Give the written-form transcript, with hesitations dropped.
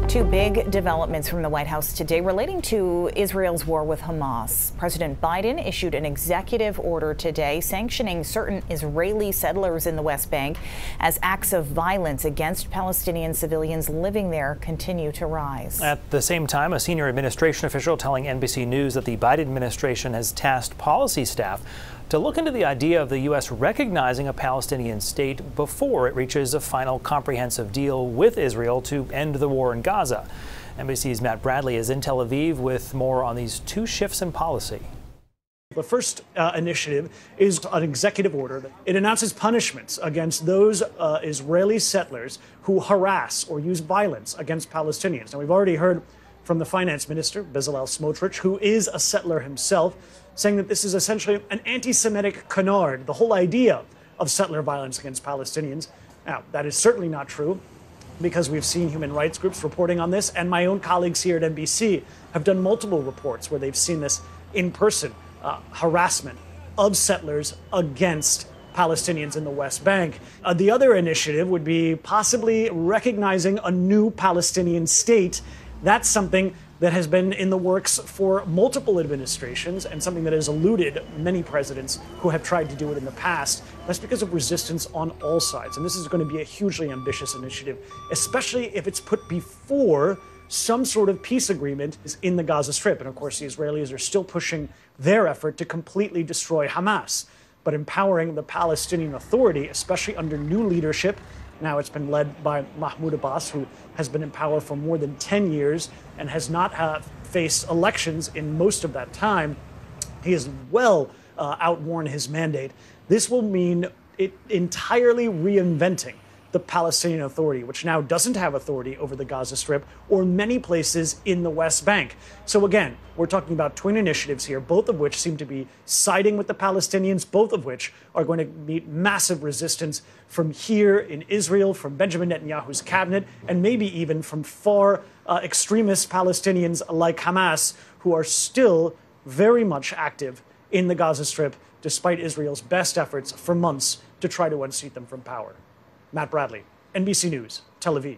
Two big developments from the White House today relating to Israel's war with Hamas. President Biden issued an executive order today sanctioning certain Israeli settlers in the West Bank as acts of violence against Palestinian civilians living there continue to rise. At the same time, a senior administration official telling NBC News that the Biden administration has tasked policy staff to look into the idea of the U.S. recognizing a Palestinian state before it reaches a final comprehensive deal with Israel to end the war in Gaza. NBC's Matt Bradley is in Tel Aviv with more on these two shifts in policy. The first initiative is an executive order. It announces punishments against those Israeli settlers who harass or use violence against Palestinians. Now, we've already heard from the finance minister, Bezalel Smotrich, who is a settler himself, saying that this is essentially an anti-Semitic canard, the whole idea of settler violence against Palestinians. Now, that is certainly not true, because we've seen human rights groups reporting on this, and my own colleagues here at NBC have done multiple reports where they've seen this in person, harassment of settlers against Palestinians in the West Bank. The other initiative would be possibly recognizing a new Palestinian state. That's something that has been in the works for multiple administrations and something that has eluded many presidents who have tried to do it in the past. That's because of resistance on all sides. And this is going to be a hugely ambitious initiative, especially if it's put before some sort of peace agreement is in the Gaza Strip. And of course, the Israelis are still pushing their effort to completely destroy Hamas, but empowering the Palestinian Authority, especially under new leadership. Now it's been led by Mahmoud Abbas, who has been in power for more than 10 years and has not faced elections in most of that time. He has well outworn his mandate. This will mean it entirely reinventing the Palestinian Authority, which now doesn't have authority over the Gaza Strip or many places in the West Bank. So again, we're talking about twin initiatives here, both of which seem to be siding with the Palestinians, both of which are going to meet massive resistance from here in Israel, from Benjamin Netanyahu's cabinet, and maybe even from far extremist Palestinians like Hamas, who are still very much active in the Gaza Strip, despite Israel's best efforts for months to try to unseat them from power. Matt Bradley, NBC News, Tel Aviv.